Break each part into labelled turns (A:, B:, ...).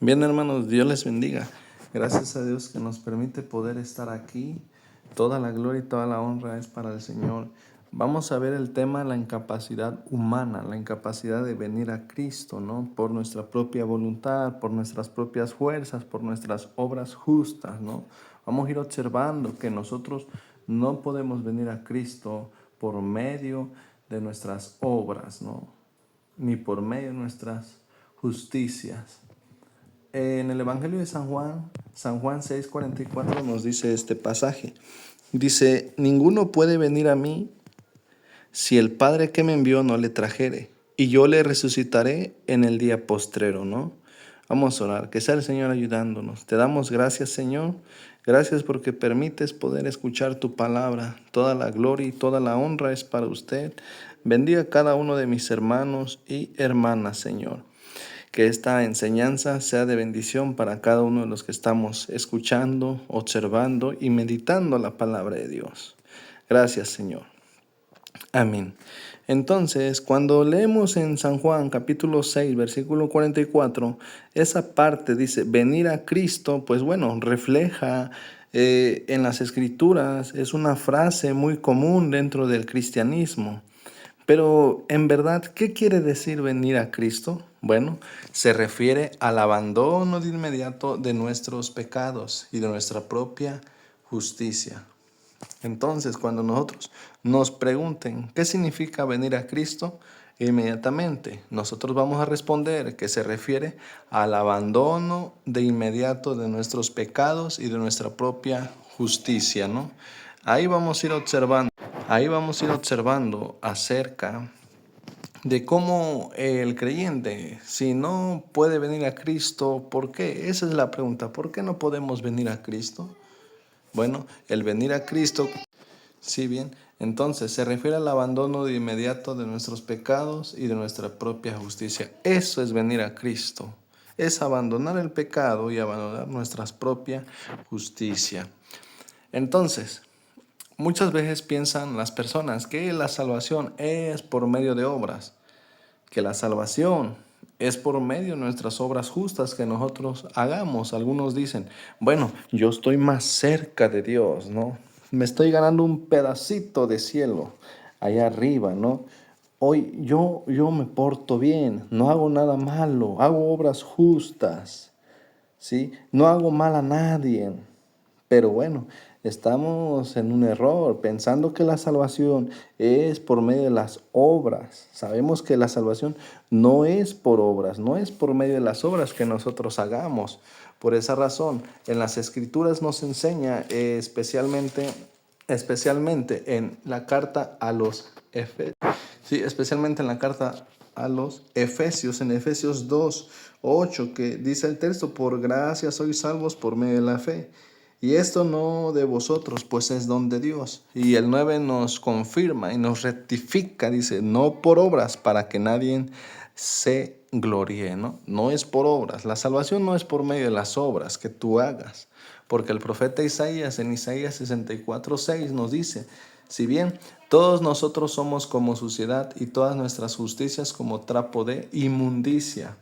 A: Bien, hermanos, Dios les bendiga. Gracias a Dios que nos permite poder estar aquí. Toda la gloria y toda la honra es para el Señor. Vamos a ver el tema la incapacidad humana, la incapacidad de venir a Cristo, ¿no? Por nuestra propia voluntad, por nuestras propias fuerzas, por nuestras obras justas, ¿no? Vamos a ir observando que nosotros no podemos venir a Cristo por medio de nuestras obras, ¿no? Ni por medio de nuestras justicias. En el Evangelio de San Juan 6:44 nos dice este pasaje. Dice, ninguno puede venir a mí si el Padre que me envió no le trajere, y yo le resucitaré en el día postrero, ¿no? Vamos a orar, que sea el Señor ayudándonos. Te damos gracias, Señor. Gracias porque permites poder escuchar tu palabra. Toda la gloria y toda la honra es para usted. Bendiga a cada uno de mis hermanos y hermanas, Señor. Que esta enseñanza sea de bendición para cada uno de los que estamos escuchando, observando y meditando la palabra de Dios. Gracias, Señor. Amén. Entonces, cuando leemos en San Juan capítulo 6, versículo 44, esa parte dice, venir a Cristo, pues bueno, refleja en las Escrituras, es una frase muy común dentro del cristianismo. Pero en verdad, ¿qué quiere decir venir a Cristo? Bueno, se refiere al abandono de inmediato de nuestros pecados y de nuestra propia justicia. Entonces, cuando nosotros nos pregunten qué significa venir a Cristo, inmediatamente nosotros vamos a responder que se refiere al abandono de inmediato de nuestros pecados y de nuestra propia justicia, ¿no? Ahí vamos a ir observando acerca de cómo el creyente, si no puede venir a Cristo, ¿por qué? Esa es la pregunta. ¿Por qué no podemos venir a Cristo? Bueno, el venir a Cristo, sí, bien, entonces se refiere al abandono de inmediato de nuestros pecados y de nuestra propia justicia. Eso es venir a Cristo. Es abandonar el pecado y abandonar nuestra propia justicia. Entonces, muchas veces piensan las personas que la salvación es por medio de obras, que la salvación es por medio de nuestras obras justas que nosotros hagamos. Algunos dicen, bueno, yo estoy más cerca de Dios, ¿no? Me estoy ganando un pedacito de cielo allá arriba, ¿no? Hoy yo me porto bien, no hago nada malo, hago obras justas, ¿sí? No hago mal a nadie. Pero bueno, estamos en un error, pensando que la salvación es por medio de las obras. Sabemos que la salvación no es por obras, no es por medio de las obras que nosotros hagamos. Por esa razón, en las Escrituras nos enseña especialmente en la carta a los Efesios, sí, especialmente en la carta a los Efesios, en Efesios 2:8, que dice el texto, por gracia sois salvos por medio de la fe. Y esto no de vosotros, pues es don de Dios. Y el 9 nos confirma y nos rectifica, dice, no por obras para que nadie se gloríe, ¿no? No es por obras. La salvación no es por medio de las obras que tú hagas. Porque el profeta Isaías en Isaías 64:6 nos dice, si bien todos nosotros somos como suciedad y todas nuestras justicias como trapo de inmundicia,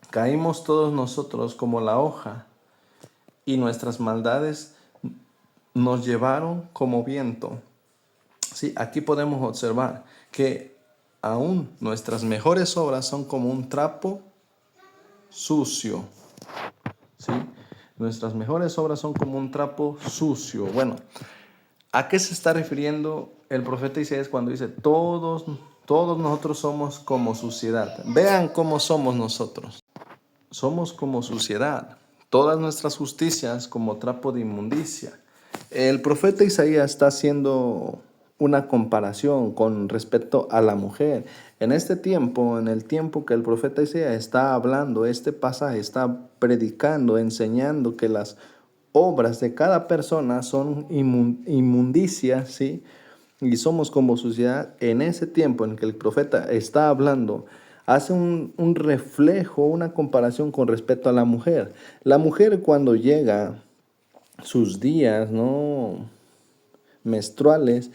A: caímos todos nosotros como la hoja y nuestras maldades nos llevaron como viento. Sí, aquí podemos observar que aún nuestras mejores obras son como un trapo sucio. ¿Sí? Nuestras mejores obras son como un trapo sucio. Bueno, ¿a qué se está refiriendo el profeta Isaías cuando dice todos nosotros somos como suciedad? Vean cómo somos nosotros. Somos como suciedad. Todas nuestras justicias como trapo de inmundicia. El profeta Isaías está haciendo una comparación con respecto a la mujer. En este tiempo, en el tiempo que el profeta Isaías está hablando, este pasaje está predicando, enseñando que las obras de cada persona son inmundicias, ¿sí? Y somos como suciedad. En ese tiempo en que el profeta está hablando, hace un reflejo, una comparación con respecto a la mujer. La mujer cuando llega sus días, ¿no?, menstruales,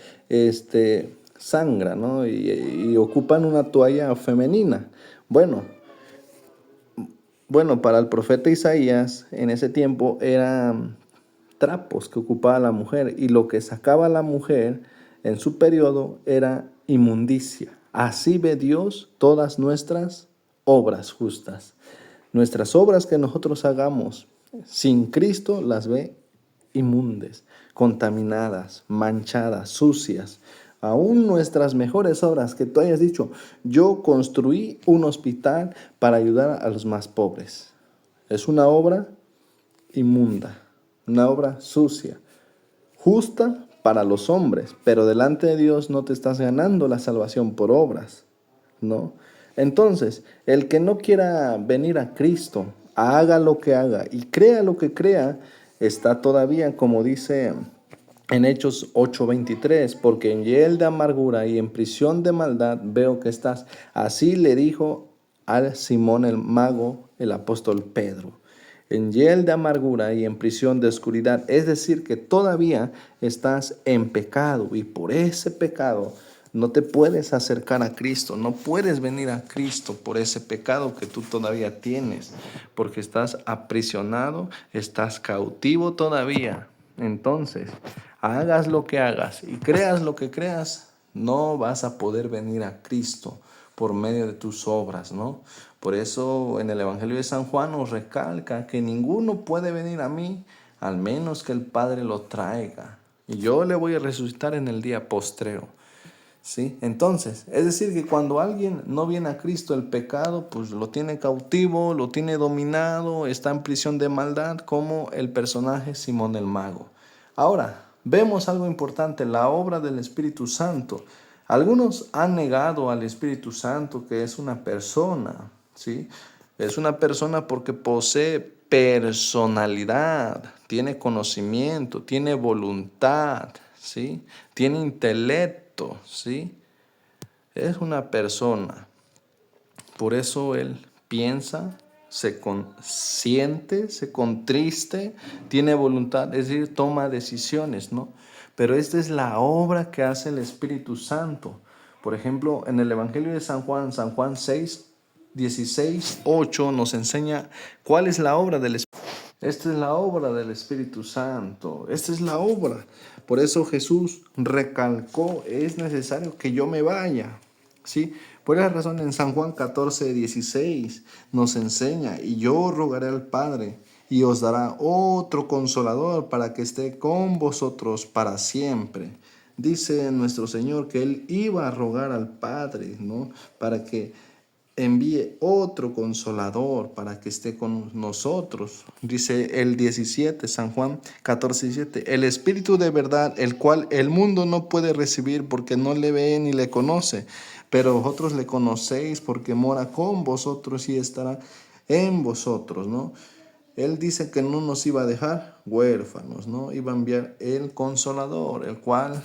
A: sangra, ¿no? Y ocupan una toalla femenina. Bueno, Bueno, para el profeta Isaías en ese tiempo eran trapos que ocupaba la mujer y lo que sacaba la mujer en su periodo era inmundicia. Así ve Dios todas nuestras obras justas. Nuestras obras que nosotros hagamos sin Cristo las ve inmundes, contaminadas, manchadas, sucias. Aún nuestras mejores obras que tú hayas dicho, yo construí un hospital para ayudar a los más pobres. Es una obra inmunda, una obra sucia, justa para los hombres, pero delante de Dios no te estás ganando la salvación por obras, ¿no? Entonces, el que no quiera venir a Cristo, haga lo que haga y crea lo que crea, está todavía, como dice en Hechos 8:23, porque en hiel de amargura y en prisión de maldad veo que estás. Así le dijo al Simón el mago, el apóstol Pedro. En hiel de amargura y en prisión de oscuridad, es decir, que todavía estás en pecado y por ese pecado no te puedes acercar a Cristo, no puedes venir a Cristo por ese pecado que tú todavía tienes, porque estás aprisionado, estás cautivo todavía. Entonces, hagas lo que hagas y creas lo que creas, no vas a poder venir a Cristo por medio de tus obras, ¿no? Por eso en el Evangelio de San Juan nos recalca que ninguno puede venir a mí al menos que el Padre lo traiga. Y yo le voy a resucitar en el día postrero. ¿Sí? Entonces, es decir, que cuando alguien no viene a Cristo, el pecado pues lo tiene cautivo, lo tiene dominado, está en prisión de maldad, como el personaje Simón el Mago. Ahora, vemos algo importante, la obra del Espíritu Santo. Algunos han negado al Espíritu Santo que es una persona, ¿sí? Es una persona porque posee personalidad, tiene conocimiento, tiene voluntad, ¿sí? Tiene intelecto, ¿sí? Es una persona. Por eso él piensa, se siente, se contriste, tiene voluntad, es decir, toma decisiones, ¿no? Pero esta es la obra que hace el Espíritu Santo. Por ejemplo, en el Evangelio de San Juan 6, 16, 8, nos enseña cuál es la obra del Espíritu. Esta es la obra del Espíritu Santo. Esta es la obra. Por eso Jesús recalcó, es necesario que yo me vaya. ¿Sí? Por esa razón en San Juan 14:16 nos enseña, y yo rogaré al Padre y os dará otro consolador para que esté con vosotros para siempre. Dice nuestro Señor que Él iba a rogar al Padre, ¿no? Para que envíe otro consolador para que esté con nosotros. Dice el 17, San Juan 14:17, el Espíritu de verdad, el cual el mundo no puede recibir porque no le ve ni le conoce, pero vosotros le conocéis porque mora con vosotros y estará en vosotros, ¿no? Él dice que no nos iba a dejar huérfanos, ¿no? Iba a enviar el consolador, el cual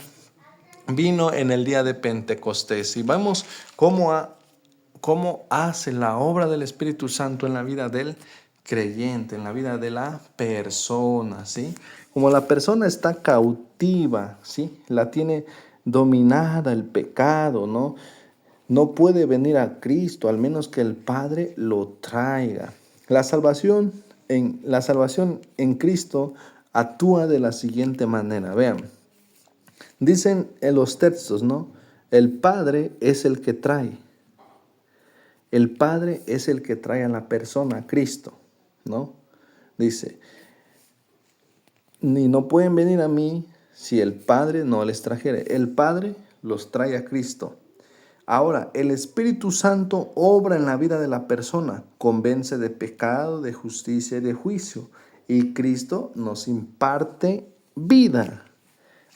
A: vino en el día de Pentecostés. Y vemos cómo hace la obra del Espíritu Santo en la vida del creyente, en la vida de la persona, ¿sí? Como la persona está cautiva, ¿sí? La tiene dominada el pecado, ¿no? No puede venir a Cristo al menos que el Padre lo traiga. La salvación en Cristo actúa de la siguiente manera. Vean, dicen en los textos, ¿no? El Padre es el que trae. El Padre es el que trae a la persona, a Cristo, ¿no? Dice, ni no pueden venir a mí si el Padre no les trajere. El Padre los trae a Cristo. Ahora, el Espíritu Santo obra en la vida de la persona, convence de pecado, de justicia y de juicio. Y Cristo nos imparte vida.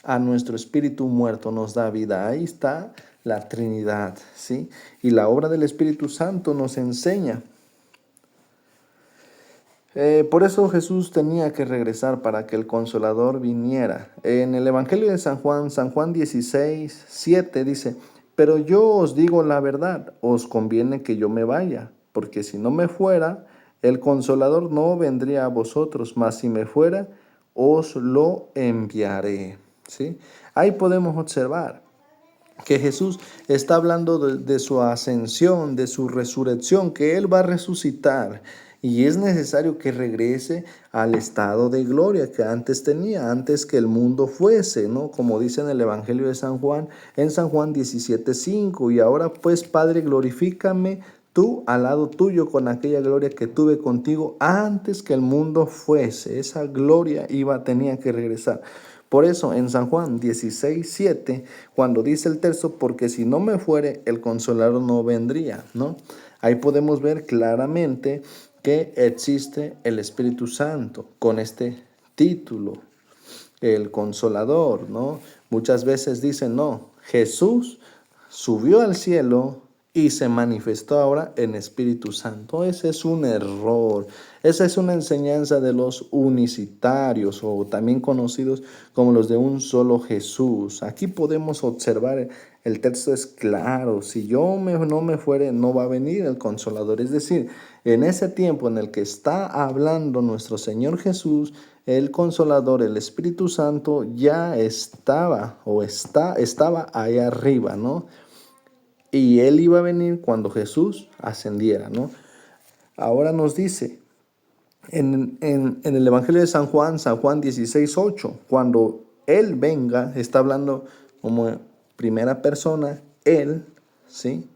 A: A nuestro espíritu muerto nos da vida. Ahí está la Trinidad, ¿sí? Y la obra del Espíritu Santo nos enseña. Por eso Jesús tenía que regresar para que el Consolador viniera. En el Evangelio de San Juan 16:7 dice, pero yo os digo la verdad, os conviene que yo me vaya, porque si no me fuera, el Consolador no vendría a vosotros, mas si me fuera, os lo enviaré. ¿Sí? Ahí podemos observar que Jesús está hablando de su ascensión, de su resurrección, que Él va a resucitar. y es necesario que regrese al estado de gloria que antes tenía, antes que el mundo fuese, ¿no? Como dice en el Evangelio de San Juan, en San Juan 17:5, y ahora pues, Padre, glorifícame tú al lado tuyo con aquella gloria que tuve contigo antes que el mundo fuese. Esa gloria tenía que regresar. Por eso en San Juan 16:7, cuando dice el texto, porque si no me fuere, el Consolador no vendría, ¿no? Ahí podemos ver claramente que existe el Espíritu Santo con este título, el Consolador, ¿no? Muchas veces dicen, no, Jesús subió al cielo y se manifestó ahora en Espíritu Santo. Ese es un error. Esa es una enseñanza de los unicitarios, o también conocidos como los de un solo Jesús. Aquí podemos observar, el texto es claro: si no me fuere, no va a venir el Consolador. Es decir, en ese tiempo en el que está hablando nuestro Señor Jesús, el Consolador, el Espíritu Santo, ya estaba estaba ahí arriba, ¿no? Y Él iba a venir cuando Jesús ascendiera, ¿no? Ahora nos dice en el Evangelio de San Juan 16:8, cuando Él venga, está hablando como primera persona, Él, ¿sí?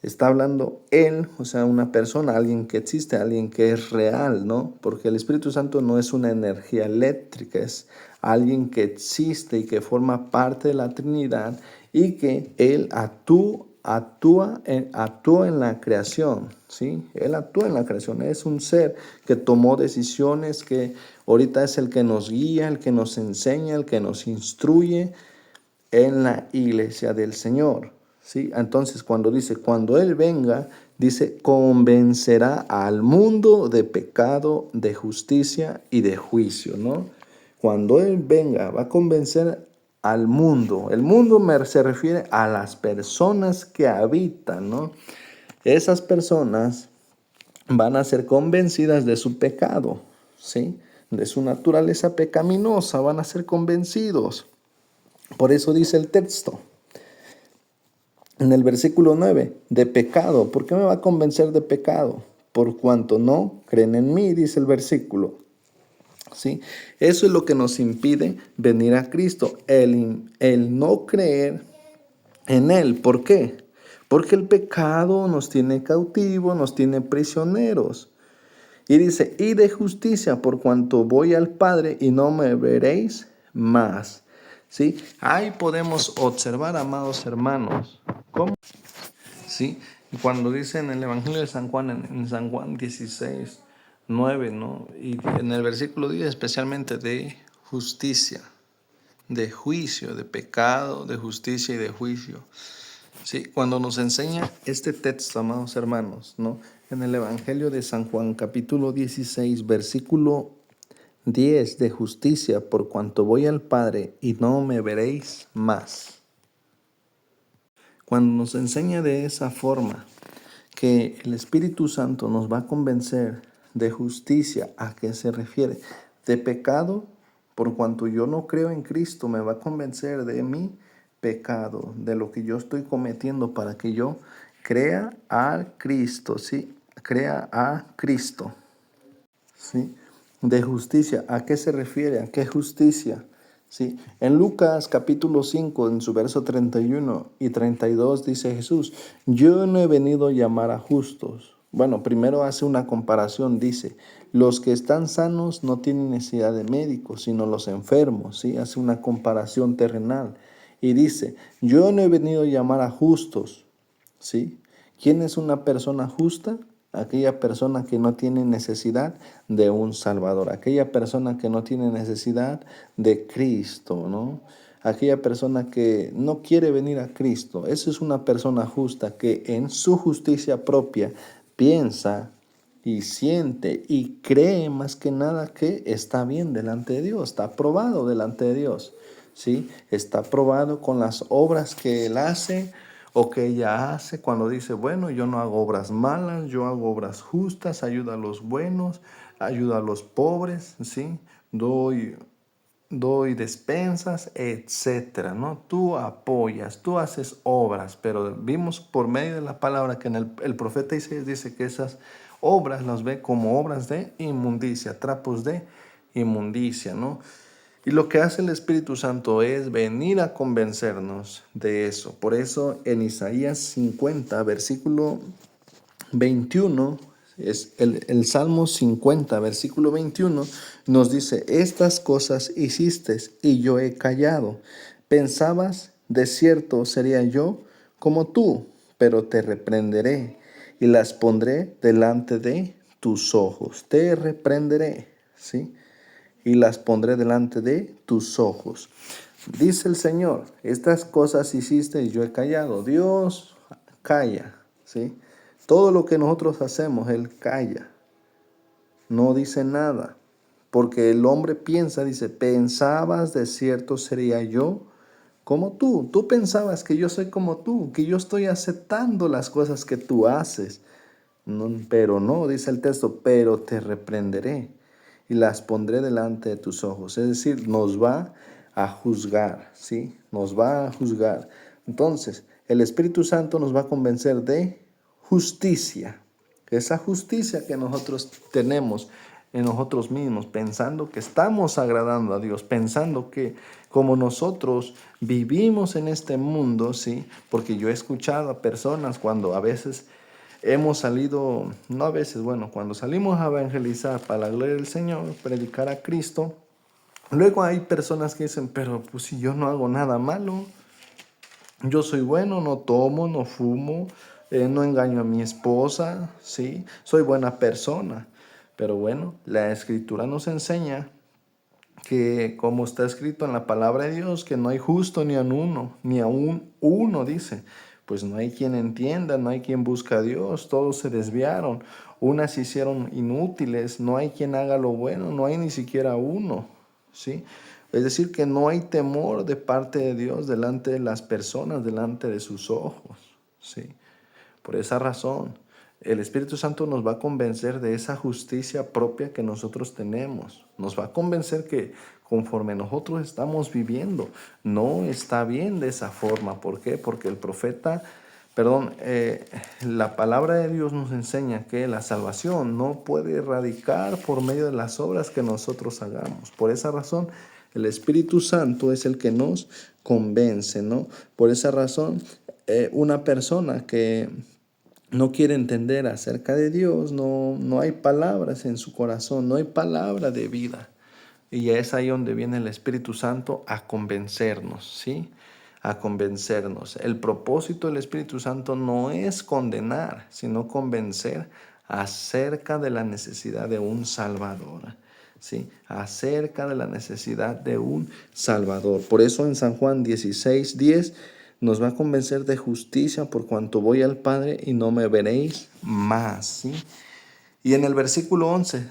A: Está hablando Él, o sea, una persona, alguien que existe, alguien que es real, ¿no? Porque el Espíritu Santo no es una energía eléctrica, es alguien que existe y que forma parte de la Trinidad, y que Él actúa en la creación, ¿sí? Él actúa en la creación, es un ser que tomó decisiones, que ahorita es el que nos guía, el que nos enseña, el que nos instruye en la iglesia del Señor, ¿sí? Entonces, cuando Él venga, dice, convencerá al mundo de pecado, de justicia y de juicio, ¿no? Cuando Él venga, va a convencer al mundo. El mundo se refiere a las personas que habitan, ¿no? Esas personas van a ser convencidas de su pecado, ¿sí? De su naturaleza pecaminosa, van a ser convencidos. Por eso dice el texto en el versículo 9, de pecado. ¿Por qué me va a convencer de pecado? Por cuanto no creen en mí, dice el versículo. ¿Sí? Eso es lo que nos impide venir a Cristo, el no creer en Él. ¿Por qué? Porque el pecado nos tiene cautivos, nos tiene prisioneros. Y dice, y de justicia, por cuanto voy al Padre y no me veréis más. ¿Sí? Ahí podemos observar, amados hermanos, cómo, ¿sí? Cuando dice en el Evangelio de San Juan, en San Juan 16:9, ¿no? Y en el versículo 10 especialmente, de justicia, de juicio, de pecado, de justicia y de juicio. Sí, cuando nos enseña este texto, amados hermanos, ¿no? En el Evangelio de San Juan, capítulo 16, versículo 10, de justicia, por cuanto voy al Padre y no me veréis más. Cuando nos enseña de esa forma que el Espíritu Santo nos va a convencer de justicia, ¿a qué se refiere? De pecado, por cuanto yo no creo en Cristo, me va a convencer de mi pecado, de lo que yo estoy cometiendo, para que yo crea a Cristo, ¿sí? Crea a Cristo, ¿sí? De justicia, ¿a qué se refiere? ¿A qué justicia? ¿Sí? En Lucas capítulo 5, en su verso 31 y 32, dice Jesús, yo no he venido a llamar a justos. Bueno, primero hace una comparación, dice, los que están sanos no tienen necesidad de médicos, sino los enfermos, ¿sí? Hace una comparación terrenal. Y dice, yo no he venido a llamar a justos, ¿sí? ¿Quién es una persona justa? Aquella persona que no tiene necesidad de un Salvador, aquella persona que no tiene necesidad de Cristo, ¿no? Aquella persona que no quiere venir a Cristo. Esa es una persona justa que en su justicia propia piensa y siente y cree más que nada que está bien delante de Dios, está aprobado delante de Dios, ¿sí? Está aprobado con las obras que Él hace o que ella hace, cuando dice, bueno, yo no hago obras malas, yo hago obras justas, ayuda a los buenos, ayuda a los pobres, ¿sí? Doy despensas, etcétera, ¿no? Tú apoyas, tú haces obras, pero vimos por medio de la palabra que el profeta Isaías dice que esas obras las ve como obras de inmundicia, trapos de inmundicia, ¿no? Y lo que hace el Espíritu Santo es venir a convencernos de eso. Por eso en Isaías 50, versículo 21, es el Salmo 50, versículo 21, nos dice: estas cosas hiciste y yo he callado. Pensabas, de cierto sería yo como tú, pero te reprenderé y las pondré delante de tus ojos. Te reprenderé, ¿sí? Y las pondré delante de tus ojos. Dice el Señor: estas cosas hiciste y yo he callado. Dios calla, ¿sí? Todo lo que nosotros hacemos, Él calla, no dice nada, porque el hombre piensa, dice: pensabas, de cierto sería yo como tú. Tú pensabas que yo soy como tú, que yo estoy aceptando las cosas que tú haces. No, pero no, dice el texto: pero te reprenderé y las pondré delante de tus ojos. Es decir, nos va a juzgar, ¿sí? Nos va a juzgar. Entonces, el Espíritu Santo nos va a convencer de justicia. Esa justicia que nosotros tenemos en nosotros mismos, pensando que estamos agradando a Dios, pensando que como nosotros vivimos en este mundo, ¿sí? Porque yo he escuchado a personas cuando a veces hemos salido, no a veces, bueno, cuando salimos a evangelizar para la gloria del Señor, predicar a Cristo, luego hay personas que dicen: pero pues si yo no hago nada malo, yo soy bueno, no tomo, no fumo, no engaño a mi esposa, ¿sí? Soy buena persona. Pero bueno, la Escritura nos enseña que, como está escrito en la palabra de Dios, que no hay justo ni aun uno, dice. Pues no hay quien entienda, no hay quien busque a Dios, todos se desviaron, unas se hicieron inútiles, no hay quien haga lo bueno, no hay ni siquiera uno, ¿sí? Es decir, que no hay temor de parte de Dios delante de las personas, delante de sus ojos, ¿sí? Por esa razón, el Espíritu Santo nos va a convencer de esa justicia propia que nosotros tenemos. Nos va a convencer que conforme nosotros estamos viviendo, no está bien de esa forma. ¿Por qué? Porque la palabra de Dios nos enseña que la salvación no puede radicar por medio de las obras que nosotros hagamos. Por esa razón, el Espíritu Santo es el que nos convence, ¿no? Por esa razón, una persona que no quiere entender acerca de Dios, no hay palabras en su corazón, no hay palabra de vida. Y es ahí donde viene el Espíritu Santo a convencernos, ¿sí? A convencernos. El propósito del Espíritu Santo no es condenar, sino convencer acerca de la necesidad de un Salvador, ¿sí? Acerca de la necesidad de un Salvador. Por eso en San Juan 16:10 nos va a convencer de justicia, por cuanto voy al Padre y no me veréis más, ¿sí? Y en el versículo 11,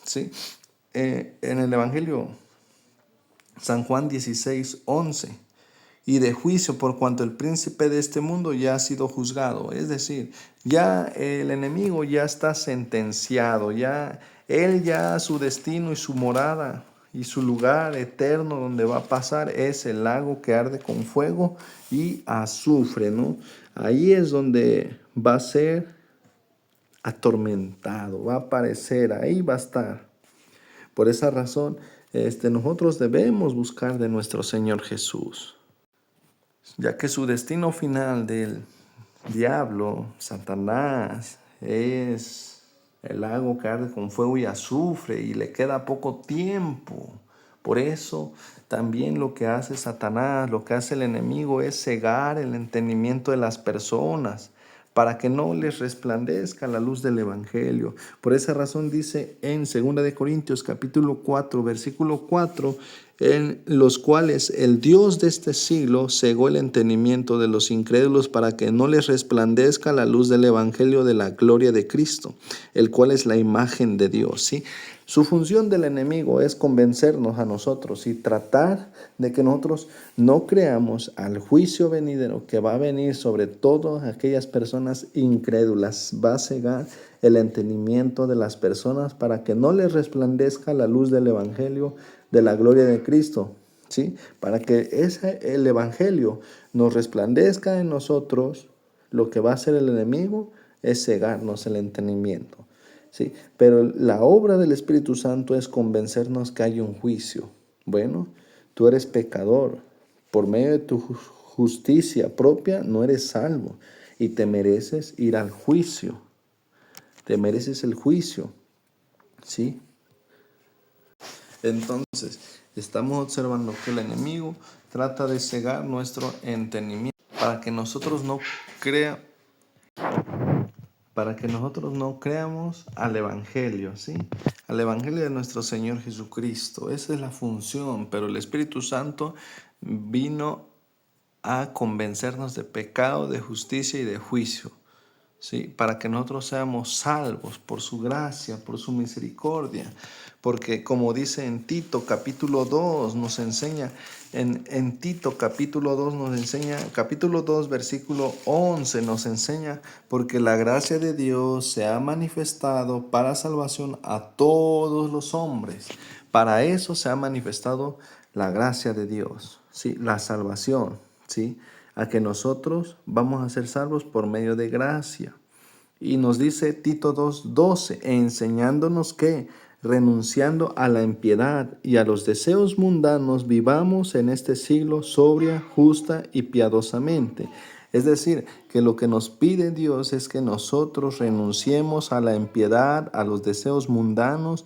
A: ¿sí? En el Evangelio, San Juan 16:11, y de juicio por cuanto el príncipe de este mundo ya ha sido juzgado. Es decir, ya el enemigo ya está sentenciado, él ya su destino y su morada y su lugar eterno donde va a pasar es el lago que arde con fuego y azufre, ¿no? Ahí es donde va a ser atormentado, va a aparecer, ahí va a estar. Por esa razón, nosotros debemos buscar de nuestro Señor Jesús, ya que su destino final del diablo, Satanás, es el lago que arde con fuego y azufre y le queda poco tiempo. Por eso también lo que hace Satanás, lo que hace el enemigo es cegar el entendimiento de las personas para que no les resplandezca la luz del Evangelio. Por esa razón dice en 2 de Corintios capítulo 4, versículo 4, en los cuales el Dios de este siglo cegó el entendimiento de los incrédulos para que no les resplandezca la luz del Evangelio de la gloria de Cristo, el cual es la imagen de Dios, ¿sí? Su función del enemigo es convencernos a nosotros y tratar de que nosotros no creamos al juicio venidero que va a venir sobre todas aquellas personas incrédulas. Va a cegar el entendimiento de las personas para que no les resplandezca la luz del Evangelio de la gloria de Cristo, ¿sí? Para que el Evangelio nos resplandezca en nosotros, lo que va a hacer el enemigo es cegarnos el entendimiento. ¿sí? Pero la obra del Espíritu Santo es convencernos que hay un juicio. Bueno, tú eres pecador. Por medio de tu justicia propia no eres salvo y te mereces ir al juicio. Te mereces el juicio, ¿sí? Entonces, estamos observando que el enemigo trata de cegar nuestro entendimiento para que nosotros no creamos al Evangelio, ¿sí? Al Evangelio de nuestro Señor Jesucristo. Esa es la función, pero el Espíritu Santo vino a convencernos de pecado, de justicia y de juicio, ¿sí? Para que nosotros seamos salvos por su gracia, por su misericordia. Porque como dice en Tito capítulo 2, nos enseña, en Tito capítulo 2 nos enseña, capítulo 2 versículo 11 nos enseña, porque la gracia de Dios se ha manifestado para salvación a todos los hombres. Para eso se ha manifestado la gracia de Dios, ¿sí? La salvación, ¿sí? A que nosotros vamos a ser salvos por medio de gracia. Y nos dice Tito 2:12, enseñándonos que, renunciando a la impiedad y a los deseos mundanos, vivamos en este siglo sobria, justa y piadosamente. Es decir, que lo que nos pide Dios es que nosotros renunciemos a la impiedad, a los deseos mundanos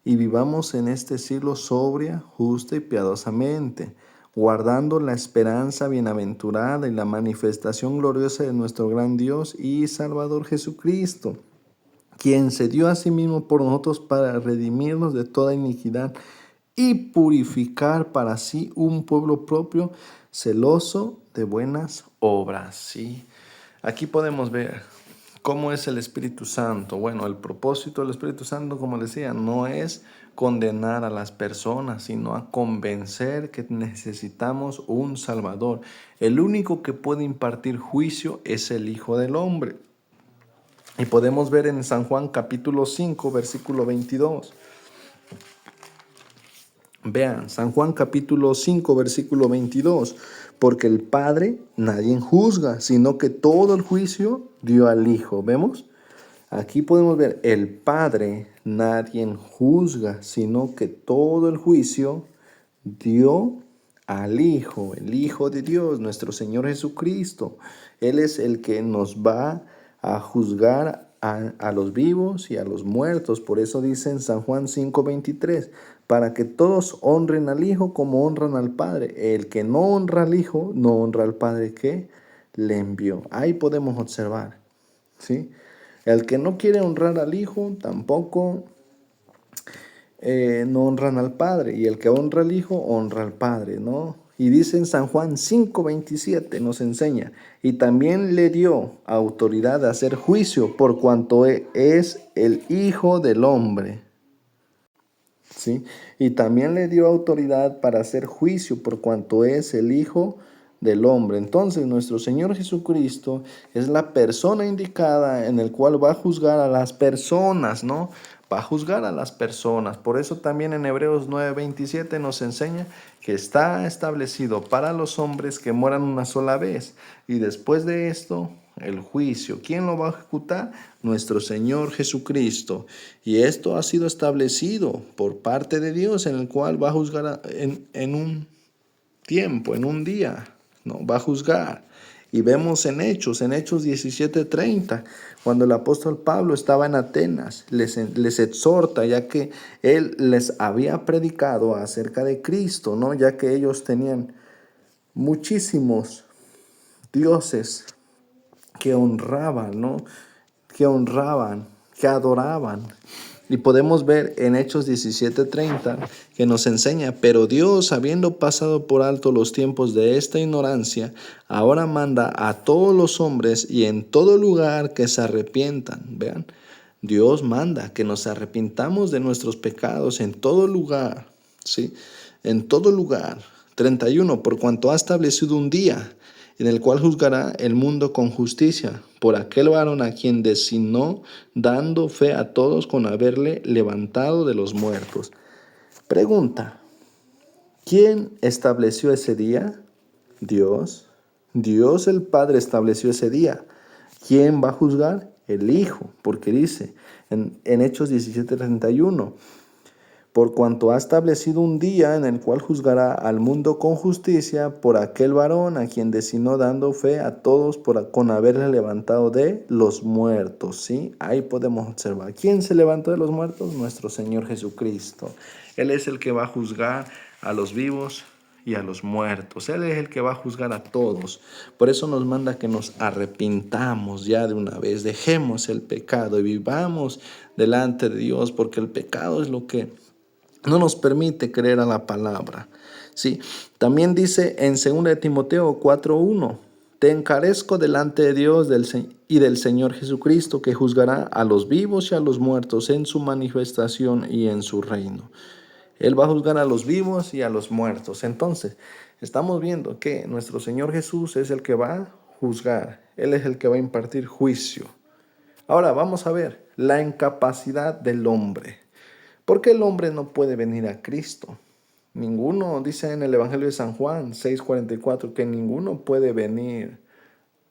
A: y vivamos en este siglo sobria, justa y piadosamente, guardando la esperanza bienaventurada y la manifestación gloriosa de nuestro gran Dios y Salvador Jesucristo, quien se dio a sí mismo por nosotros para redimirnos de toda iniquidad y purificar para sí un pueblo propio, celoso de buenas obras. ¿Sí? Aquí podemos ver cómo es el Espíritu Santo. Bueno, el propósito del Espíritu Santo, como decía, no es condenar a las personas, sino a convencer que necesitamos un Salvador. El único que puede impartir juicio es el Hijo del Hombre. Y podemos ver en San Juan capítulo 5, versículo 22. Vean, San Juan capítulo 5, versículo 22. Porque el Padre nadie juzga, sino que todo el juicio dio al Hijo. ¿Vemos? Aquí podemos ver, el Padre nadie juzga, sino que todo el juicio dio al Hijo, el Hijo de Dios, nuestro Señor Jesucristo. Él es el que nos va a juzgar a los vivos y a los muertos. Por eso dice en San Juan 5:23, para que todos honren al Hijo como honran al Padre. El que no honra al Hijo, no honra al Padre que le envió. Ahí podemos observar, ¿sí? El que no quiere honrar al Hijo, tampoco no honran al Padre. Y el que honra al Hijo, honra al Padre, ¿no? Y dice en San Juan 5:27, nos enseña, y también le dio autoridad de hacer juicio por cuanto es el Hijo del Hombre. ¿Sí? Y también le dio autoridad para hacer juicio por cuanto es el Hijo del Hombre. Entonces nuestro Señor Jesucristo es la persona indicada en el cual va a juzgar a las personas, ¿no? Va a juzgar a las personas. Por eso también en Hebreos 9:27 nos enseña que está establecido para los hombres que mueran una sola vez. Y después de esto, el juicio. ¿Quién lo va a ejecutar? Nuestro Señor Jesucristo. Y esto ha sido establecido por parte de Dios, en el cual va a juzgar en un tiempo, en un día, ¿no? Va a juzgar. Y vemos en Hechos 17:30, cuando el apóstol Pablo estaba en Atenas, les exhorta, ya que él les había predicado acerca de Cristo, ¿no? Ya que ellos tenían muchísimos dioses que honraban, ¿no? Que honraban, que adoraban. Y podemos ver en Hechos 17:30 que nos enseña, pero Dios, habiendo pasado por alto los tiempos de esta ignorancia, ahora manda a todos los hombres y en todo lugar que se arrepientan. Vean, Dios manda que nos arrepintamos de nuestros pecados en todo lugar, ¿sí? En todo lugar. 31, por cuanto ha establecido un día en el cual juzgará el mundo con justicia por aquel varón a quien designó, dando fe a todos con haberle levantado de los muertos. Pregunta, ¿quién estableció ese día? Dios. Dios el Padre estableció ese día. ¿Quién va a juzgar? el Hijo, porque dice en Hechos 17:31, por cuanto ha establecido un día en el cual juzgará al mundo con justicia por aquel varón a quien designó, dando fe a todos con haberle levantado de los muertos. ¿Sí? Ahí podemos observar. ¿Quién se levantó de los muertos? Nuestro Señor Jesucristo. Él es el que va a juzgar a los vivos y a los muertos. Él es el que va a juzgar a todos. Por eso nos manda que nos arrepintamos ya de una vez. Dejemos el pecado y vivamos delante de Dios, porque el pecado es lo que no nos permite creer a la palabra. Sí, también dice en 2 de Timoteo 4:1, te encarezco delante de Dios y del Señor Jesucristo, que juzgará a los vivos y a los muertos en su manifestación y en su reino. Él va a juzgar a los vivos y a los muertos. Entonces, estamos viendo que nuestro Señor Jesús es el que va a juzgar. Él es el que va a impartir juicio. Ahora vamos a ver la incapacidad del hombre. ¿Por qué el hombre no puede venir a Cristo? Ninguno, dice en el Evangelio de San Juan 6:44, que ninguno puede venir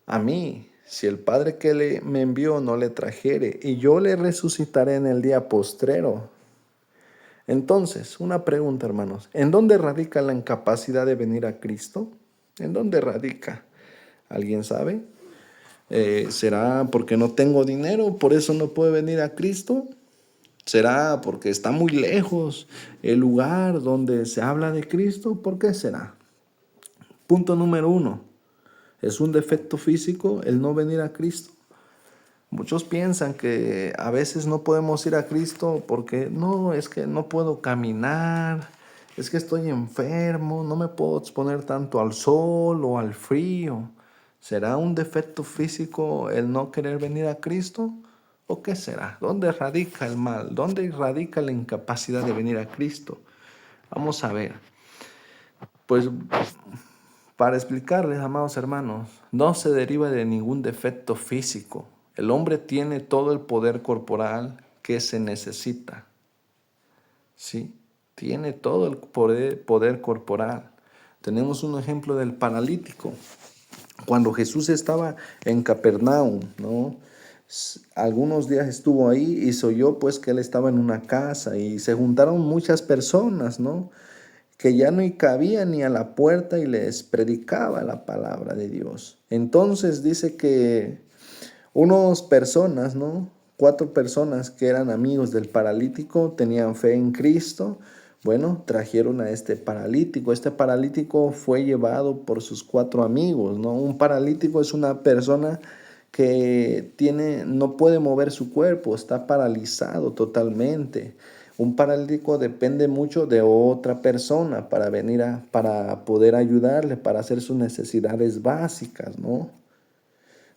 A: a mí si el Padre que me envió no le trajere, y yo le resucitaré en el día postrero. Entonces, una pregunta, hermanos, ¿en dónde radica la incapacidad de venir a Cristo? ¿En dónde radica? ¿Alguien sabe? ¿Será porque no tengo dinero, por eso no puedo venir a Cristo? ¿Será porque está muy lejos el lugar donde se habla de Cristo? ¿Por qué será? Punto número 1. ¿Es un defecto físico el no venir a Cristo? Muchos piensan que a veces no podemos ir a Cristo porque no, es que no puedo caminar, es que estoy enfermo, no me puedo exponer tanto al sol o al frío. ¿Será un defecto físico el no querer venir a Cristo? ¿O qué será? ¿Dónde radica el mal? ¿Dónde radica la incapacidad de venir a Cristo? Vamos a ver. Pues para explicarles, amados hermanos, no se deriva de ningún defecto físico. El hombre tiene todo el poder corporal que se necesita. Sí, tiene todo el poder corporal. Tenemos un ejemplo del paralítico. Cuando Jesús estaba en Capernaum, ¿no? Algunos días estuvo ahí y se oyó pues que él estaba en una casa y se juntaron muchas personas, ¿no? Que ya no cabía ni a la puerta y les predicaba la palabra de Dios. Entonces dice que unas personas, ¿no? 4 personas que eran amigos del paralítico, tenían fe en Cristo. Bueno, trajeron a este paralítico. Este paralítico fue llevado por sus 4 amigos, ¿no? Un paralítico es una persona que no puede mover su cuerpo, está paralizado totalmente. Un paralítico depende mucho de otra persona para poder ayudarle, para hacer sus necesidades básicas, ¿no?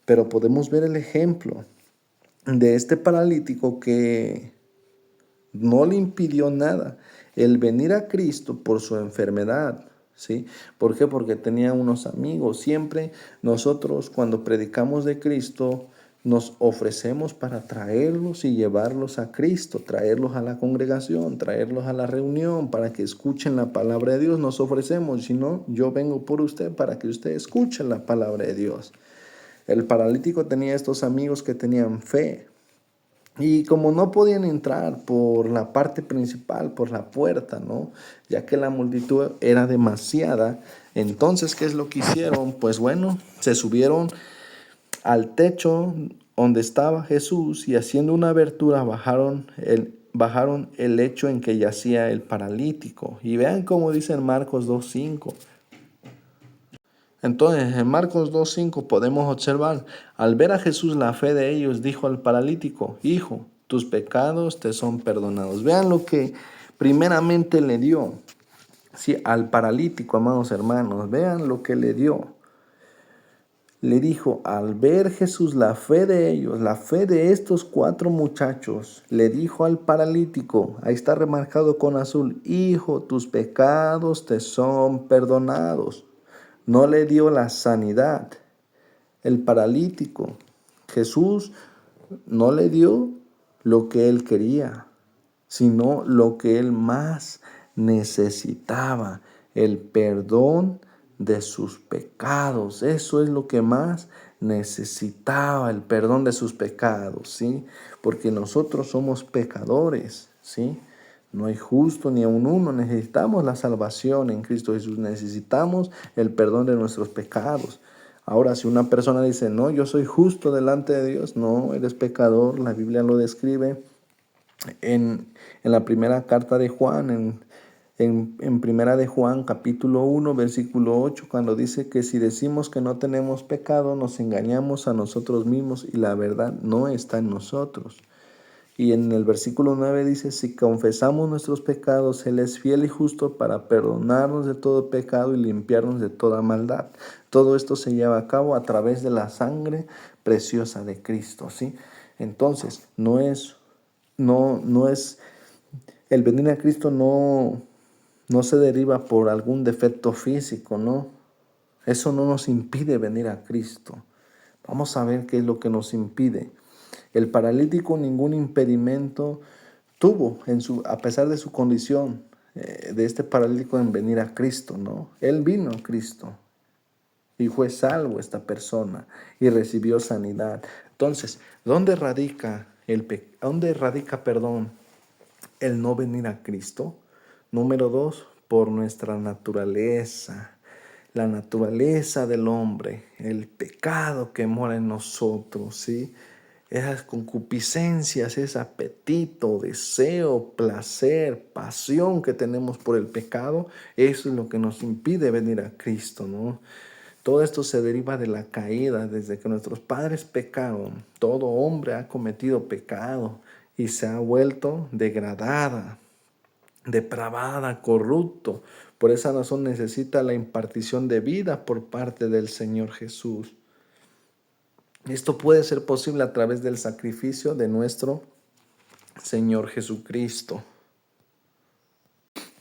A: Pero podemos ver el ejemplo de este paralítico que no le impidió nada el venir a Cristo por su enfermedad. ¿Sí? ¿Por qué? Porque tenía unos amigos. Siempre nosotros cuando predicamos de Cristo nos ofrecemos para traerlos y llevarlos a Cristo, traerlos a la congregación, traerlos a la reunión para que escuchen la palabra de Dios. Nos ofrecemos, si no, yo vengo por usted para que usted escuche la palabra de Dios. El paralítico tenía estos amigos que tenían fe. Y como no podían entrar por la parte principal, por la puerta, ¿no? Ya que la multitud era demasiada, entonces, ¿qué es lo que hicieron? Pues bueno, se subieron al techo donde estaba Jesús y haciendo una abertura bajaron el lecho en que yacía el paralítico. Y vean cómo dice en Marcos 2:5. Entonces, en Marcos 2:5 podemos observar, al ver a Jesús la fe de ellos, dijo al paralítico, hijo, tus pecados te son perdonados. Vean lo que primeramente le dio, sí, al paralítico, amados hermanos, vean lo que le dio. Le dijo, al ver Jesús la fe de ellos, la fe de estos 4 muchachos, le dijo al paralítico, ahí está remarcado con azul, hijo, tus pecados te son perdonados. No le dio la sanidad. El paralítico, Jesús no le dio lo que él quería, sino lo que él más necesitaba, el perdón de sus pecados. Eso es lo que más necesitaba el perdón de sus pecados, ¿sí? Porque nosotros somos pecadores, ¿sí? No hay justo ni aun uno. Necesitamos la salvación en Cristo Jesús. Necesitamos el perdón de nuestros pecados. Ahora, si una persona dice, no, yo soy justo delante de Dios, no, eres pecador. La Biblia lo describe en la primera carta de Juan, en primera de Juan, capítulo 1, versículo 8, cuando dice que si decimos que no tenemos pecado, nos engañamos a nosotros mismos y la verdad no está en nosotros. Y en el versículo 9 dice, si confesamos nuestros pecados, Él es fiel y justo para perdonarnos de todo pecado y limpiarnos de toda maldad. Todo esto se lleva a cabo a través de la sangre preciosa de Cristo, ¿sí? Entonces, no es el venir a Cristo no se deriva por algún defecto físico, ¿no? Eso no nos impide venir a Cristo. Vamos a ver qué es lo que nos impide. El paralítico ningún impedimento tuvo a pesar de su condición de este paralítico en venir a Cristo, ¿no? Él vino a Cristo y fue salvo esta persona y recibió sanidad. Entonces, ¿dónde radica, perdón, el no venir a Cristo? Número 2, por nuestra naturaleza. La naturaleza del hombre, el pecado que mora en nosotros, ¿sí? Esas concupiscencias, ese apetito, deseo, placer, pasión que tenemos por el pecado, eso es lo que nos impide venir a Cristo, ¿no? Todo esto se deriva de la caída. Desde que nuestros padres pecaron, todo hombre ha cometido pecado y se ha vuelto degradada, depravada, corrupto. Por esa razón necesita la impartición de vida por parte del Señor Jesús. Esto puede ser posible a través del sacrificio de nuestro Señor Jesucristo.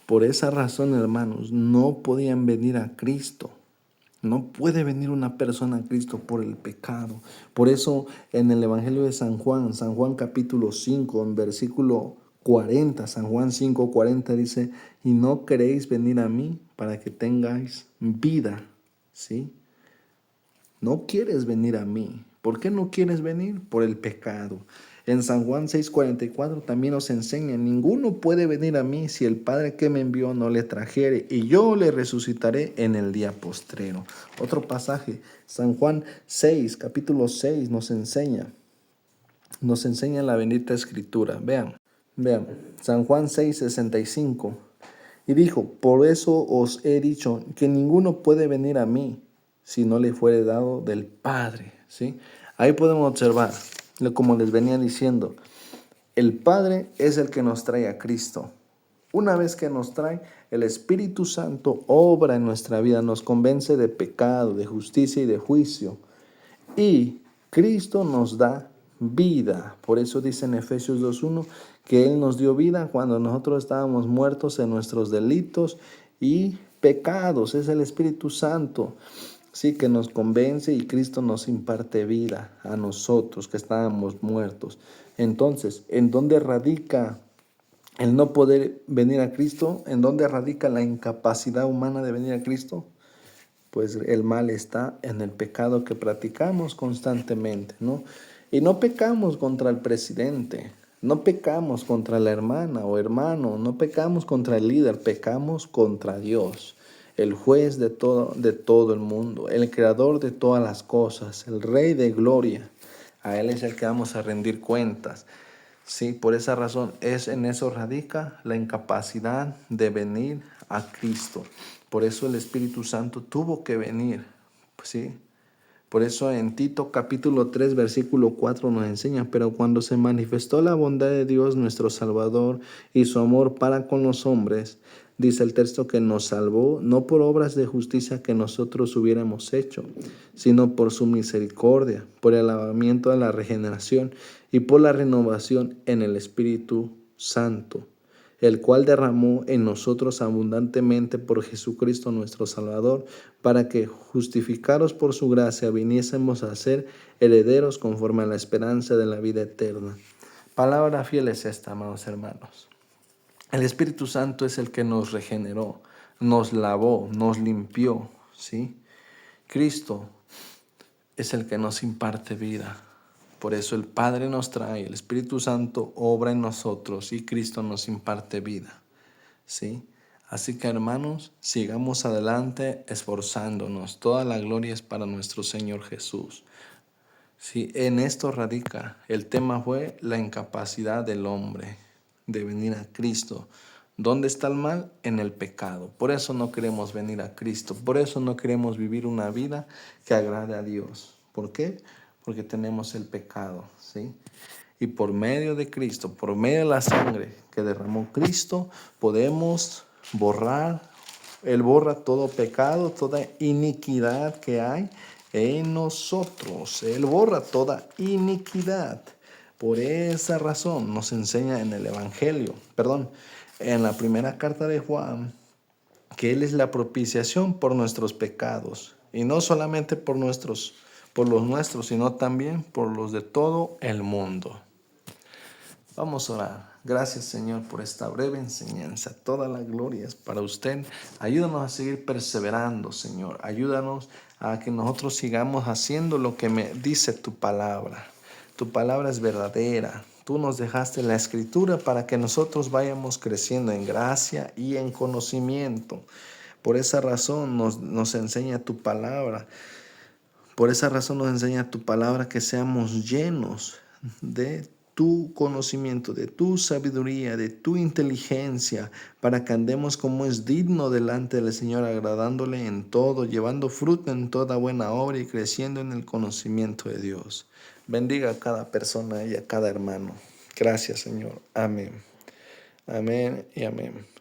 A: Por esa razón, hermanos, no podían venir a Cristo. No puede venir una persona a Cristo por el pecado. Por eso en el Evangelio de San Juan capítulo 5, en versículo 40, San Juan 5:40 dice, y no queréis venir a mí para que tengáis vida, ¿sí? No quieres venir a mí. ¿Por qué no quieres venir? Por el pecado. En San Juan 6:44 también nos enseña, ninguno puede venir a mí si el Padre que me envió no le trajere, y yo le resucitaré en el día postrero. Otro pasaje, San Juan 6, capítulo 6, nos enseña la bendita escritura. Vean, San Juan 6:65. Y dijo, por eso os he dicho que ninguno puede venir a mí si no le fuere dado del Padre, ¿sí? Ahí podemos observar, como les venía diciendo, el Padre es el que nos trae a Cristo. Una vez que nos trae, el Espíritu Santo obra en nuestra vida, nos convence de pecado, de justicia y de juicio. Y Cristo nos da vida. Por eso dice en Efesios 2:1 que Él nos dio vida cuando nosotros estábamos muertos en nuestros delitos y pecados. Es el Espíritu Santo, sí, que nos convence, y Cristo nos imparte vida a nosotros que estábamos muertos. Entonces, ¿en dónde radica el no poder venir a Cristo? ¿En dónde radica la incapacidad humana de venir a Cristo? Pues el mal está en el pecado que practicamos constantemente, ¿no? Y no pecamos contra el presidente, no pecamos contra la hermana o hermano, no pecamos contra el líder, pecamos contra Dios, el juez de todo el mundo, el creador de todas las cosas, el Rey de gloria. A Él es el que vamos a rendir cuentas. Sí, por esa razón en eso radica la incapacidad de venir a Cristo. Por eso el Espíritu Santo tuvo que venir, ¿sí? Por eso en Tito capítulo 3 versículo 4 nos enseña, pero cuando se manifestó la bondad de Dios nuestro Salvador y su amor para con los hombres, dice el texto que nos salvó no por obras de justicia que nosotros hubiéramos hecho, sino por su misericordia, por el lavamiento de la regeneración y por la renovación en el Espíritu Santo, el cual derramó en nosotros abundantemente por Jesucristo nuestro Salvador, para que, justificados por su gracia, viniésemos a ser herederos conforme a la esperanza de la vida eterna. Palabra fiel es esta, amados hermanos. El Espíritu Santo es el que nos regeneró, nos lavó, nos limpió, ¿sí? Cristo es el que nos imparte vida. Por eso el Padre nos trae, el Espíritu Santo obra en nosotros y Cristo nos imparte vida. ¿Sí? Así que hermanos, sigamos adelante esforzándonos. Toda la gloria es para nuestro Señor Jesús. Sí, en esto radica. El tema fue la incapacidad del hombre de venir a Cristo. ¿Dónde está el mal? En el pecado. Por eso no queremos venir a Cristo. Por eso no queremos vivir una vida que agrade a Dios. ¿Por qué? Porque tenemos el pecado, ¿sí? Y por medio de Cristo, por medio de la sangre que derramó Cristo, podemos borrar. Él borra todo pecado, toda iniquidad que hay en nosotros. Él borra toda iniquidad. Por esa razón nos enseña en el Evangelio, en la primera carta de Juan, que Él es la propiciación por nuestros pecados. Y no solamente por los nuestros, sino también por los de todo el mundo. Vamos a orar. Gracias, Señor, por esta breve enseñanza. Toda la gloria es para usted. Ayúdanos a seguir perseverando, Señor. Ayúdanos a que nosotros sigamos haciendo lo que me dice tu palabra. Tu palabra es verdadera. Tú nos dejaste la Escritura para que nosotros vayamos creciendo en gracia y en conocimiento. Por esa razón nos enseña tu palabra. Por esa razón nos enseña tu palabra que seamos llenos de tu conocimiento, de tu sabiduría, de tu inteligencia, para que andemos como es digno delante del Señor, agradándole en todo, llevando fruto en toda buena obra y creciendo en el conocimiento de Dios. Bendiga a cada persona y a cada hermano. Gracias, Señor. Amén. Amén y amén.